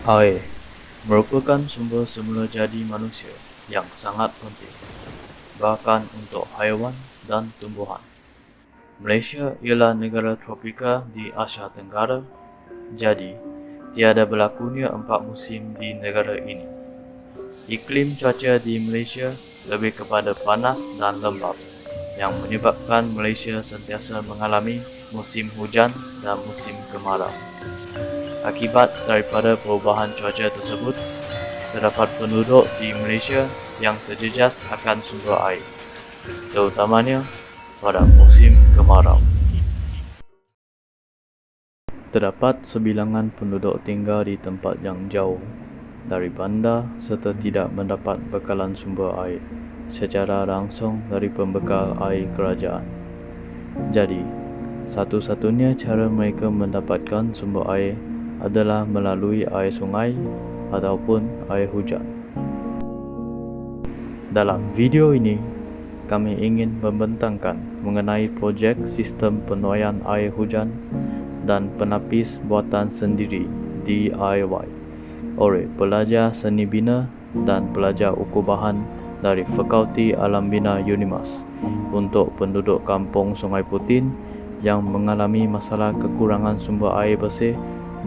Air merupakan sumber semula jadi manusia yang sangat penting, bahkan untuk haiwan dan tumbuhan. Malaysia ialah negara tropika di Asia Tenggara, jadi tiada berlakunya 4 musim di negara ini. Iklim cuaca di Malaysia lebih kepada panas dan lembap, yang menyebabkan Malaysia sentiasa mengalami musim hujan dan musim kemarau. Akibat daripada perubahan cuaca tersebut, terdapat penduduk di Malaysia yang terjejas akan sumber air, terutamanya pada musim kemarau. Terdapat sebilangan penduduk tinggal di tempat yang jauh dari bandar serta tidak mendapat bekalan sumber air secara langsung dari pembekal air kerajaan. Jadi, satu-satunya cara mereka mendapatkan sumber air adalah melalui air sungai ataupun air hujan. Dalam video ini, kami ingin membentangkan mengenai projek sistem penuaian air hujan dan penapis buatan sendiri DIY oleh pelajar seni bina dan pelajar ukur bahan dari Fakulti Alam Bina UNIMAS untuk penduduk kampung Sungai Putin yang mengalami masalah kekurangan sumber air bersih,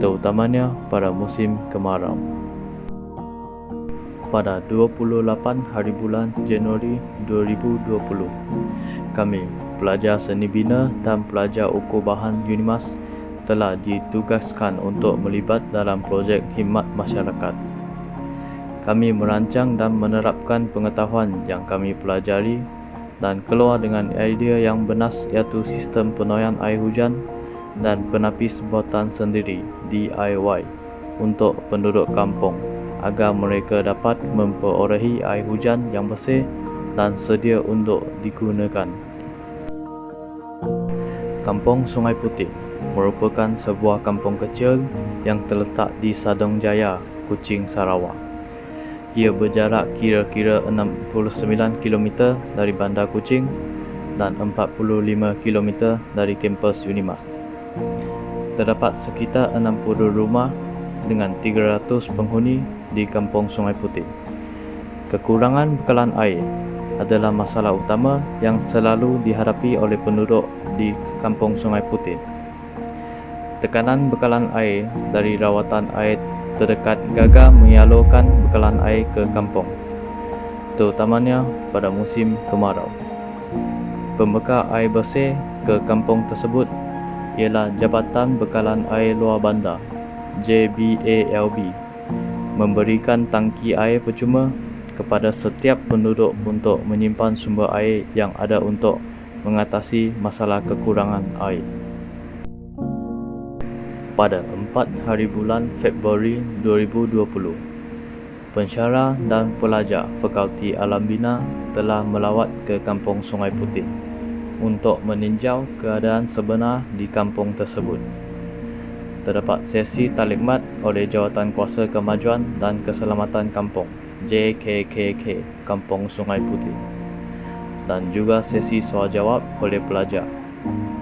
terutamanya pada musim kemarau. Pada 28 hari bulan Januari 2020, kami, pelajar seni bina dan pelajar ukur bahan UNIMAS telah ditugaskan untuk melibat dalam projek khidmat masyarakat. Kami merancang dan menerapkan pengetahuan yang kami pelajari dan keluar dengan idea yang bernas, iaitu sistem penuaian air hujan dan penapis buatan sendiri DIY untuk penduduk kampung agar mereka dapat memperolehi air hujan yang bersih dan sedia untuk digunakan. Kampung Sungai Putih merupakan sebuah kampung kecil yang terletak di Sadong Jaya, Kuching, Sarawak. Ia berjarak kira-kira 69 km dari Bandar Kuching dan 45 km dari kampus UNIMAS. Terdapat sekitar 60 rumah dengan 300 penghuni di Kampung Sungai Putih. Kekurangan bekalan air adalah masalah utama yang selalu dihadapi oleh penduduk di Kampung Sungai Putih. Tekanan bekalan air dari rawatan air terdekat gagal menyalurkan bekalan air ke kampung, terutamanya pada musim kemarau. Pembekal air bersih ke kampung tersebut ialah Jabatan Bekalan Air Luar Bandar JBALB memberikan tangki air percuma kepada setiap penduduk untuk menyimpan sumber air yang ada untuk mengatasi masalah kekurangan air. Pada 4 hari bulan Februari 2020, pensyarah dan pelajar Fakulti Alam Bina telah melawat ke Kampung Sungai Putih untuk meninjau keadaan sebenar di kampung tersebut. Terdapat sesi taklimat oleh Jawatan Kuasa Kemajuan dan Keselamatan Kampung JKKK Kampung Sungai Putih dan juga sesi soal jawab oleh pelajar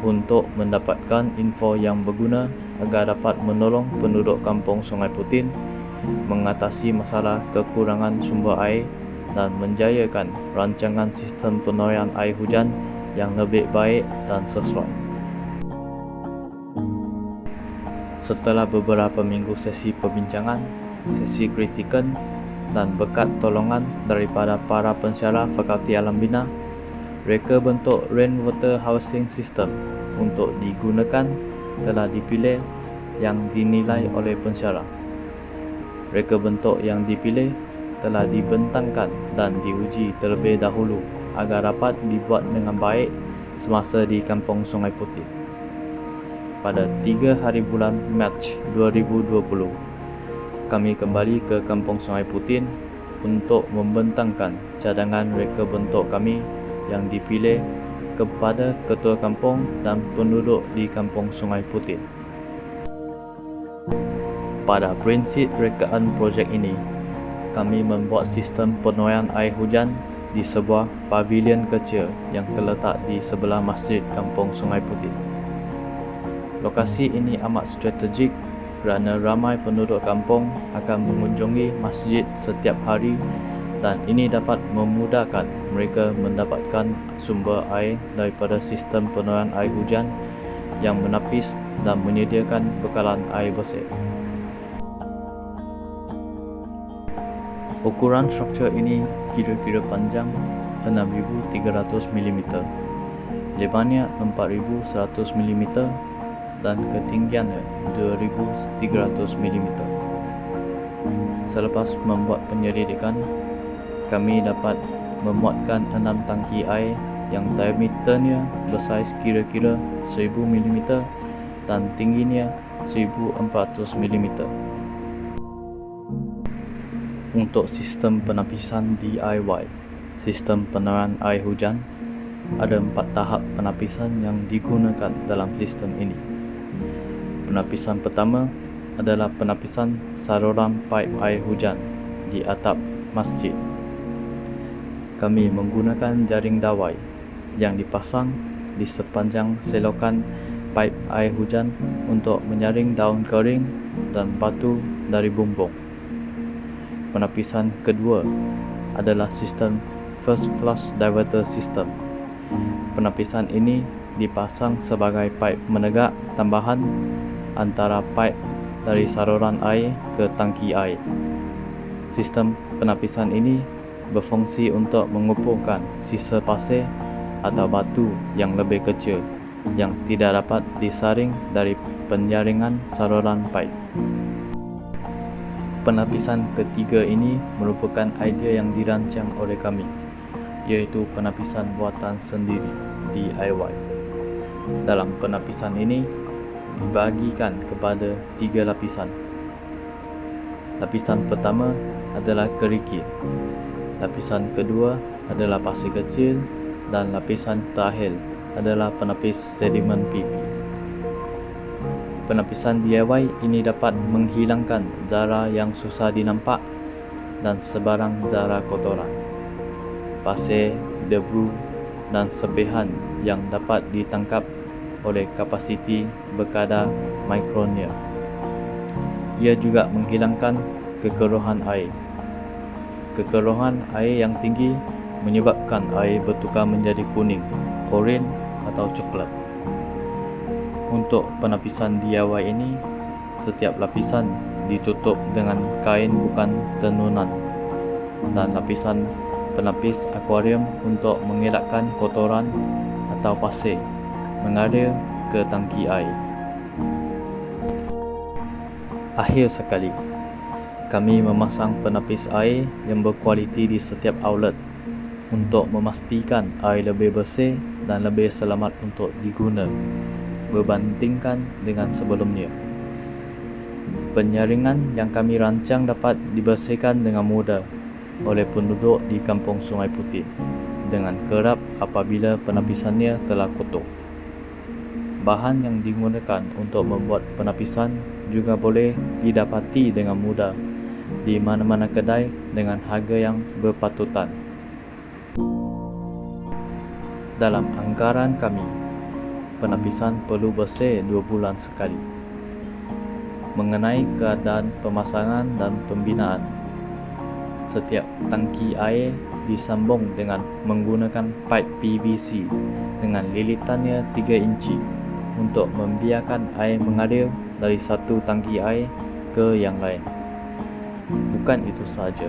untuk mendapatkan info yang berguna agar dapat menolong penduduk Kampung Sungai Putih mengatasi masalah kekurangan sumber air dan menjayakan rancangan sistem penuaian air hujan yang lebih baik dan sesuai. Setelah beberapa minggu sesi perbincangan, sesi kritikan dan berkat tolongan daripada para pensyarah Fakulti Alam Bina, reka bentuk Rainwater Housing System untuk digunakan telah dipilih yang dinilai oleh pensyarah. Reka bentuk yang dipilih telah dibentangkan dan diuji terlebih dahulu agar dapat dibuat dengan baik semasa di Kampung Sungai Putih. Pada 3 hari bulan Mac 2020, kami kembali ke Kampung Sungai Putih untuk membentangkan cadangan reka bentuk kami yang dipilih kepada ketua kampung dan penduduk di Kampung Sungai Putih. Pada prinsip rekaan projek ini, kami membuat sistem penuaian air hujan di sebuah pavilion kecil yang terletak di sebelah masjid Kampung Sungai Putih. Lokasi ini amat strategik kerana ramai penduduk kampung akan mengunjungi masjid setiap hari dan ini dapat memudahkan mereka mendapatkan sumber air daripada sistem penurunan air hujan yang menapis dan menyediakan bekalan air bersih. Ukuran struktur ini kira-kira panjang 6,300 mm, lebarnya 4,100 mm dan ketinggiannya 2,300 mm. Selepas membuat penyelidikan, kami dapat memuatkan 6 tangki air yang diameternya bersaiz kira-kira 1000 mm dan tingginya 1400 mm. Untuk sistem penapisan DIY, sistem penerangan air hujan, ada 4 tahap penapisan yang digunakan dalam sistem ini. Penapisan pertama adalah penapisan saluran paip air hujan di atap masjid. Kami menggunakan jaring dawai yang dipasang di sepanjang selokan paip air hujan untuk menyaring daun kering dan batu dari bumbung. Penapisan kedua adalah sistem First Flush Diverter System. Penapisan ini dipasang sebagai paip menegak tambahan antara paip dari saluran air ke tangki air. Sistem penapisan ini berfungsi untuk mengumpulkan sisa pasir atau batu yang lebih kecil yang tidak dapat disaring dari penyaringan saluran paip. Penapisan ketiga ini merupakan idea yang dirancang oleh kami, iaitu penapisan buatan sendiri DIY. Dalam penapisan ini dibahagikan kepada 3 lapisan. Lapisan pertama adalah kerikil, lapisan kedua adalah pasir kecil dan lapisan terakhir adalah penapis sedimen pipi. Penapisan DIY ini dapat menghilangkan zara yang susah dinampak dan sebarang zara kotoran, pasir, debu dan sebihan yang dapat ditangkap oleh kapasiti berkadar mikronnya. Ia juga menghilangkan kekeruhan air. Kekeruhan air yang tinggi menyebabkan air bertukar menjadi kuning, oranye atau coklat. Untuk penapisan DIY ini, setiap lapisan ditutup dengan kain bukan tenunan dan lapisan penapis akuarium untuk mengelakkan kotoran atau pasir mengalir ke tangki air. Akhir sekali, kami memasang penapis air yang berkualiti di setiap outlet untuk memastikan air lebih bersih dan lebih selamat untuk diguna berbandingkan dengan sebelumnya. Penyaringan yang kami rancang dapat dibersihkan dengan mudah oleh penduduk di Kampung Sungai Putih dengan kerap apabila penapisannya telah kotor. Bahan yang digunakan untuk membuat penapisan juga boleh didapati dengan mudah di mana-mana kedai dengan harga yang berpatutan. Dalam anggaran kami, penapisan perlu bersih 2 bulan sekali. Mengenai keadaan pemasangan dan pembinaan, setiap tangki air disambung dengan menggunakan pipe PVC dengan lilitannya 3 inci untuk membiarkan air mengalir dari satu tangki air ke yang lain. Bukan itu saja,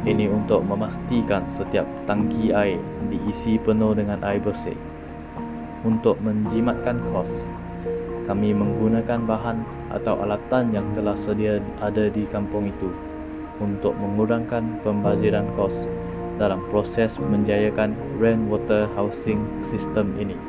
ini untuk memastikan setiap tangki air diisi penuh dengan air bersih. Untuk menjimatkan kos, kami menggunakan bahan atau alatan yang telah sedia ada di kampung itu untuk mengurangkan pembaziran kos dalam proses menjayakan rainwater housing system ini.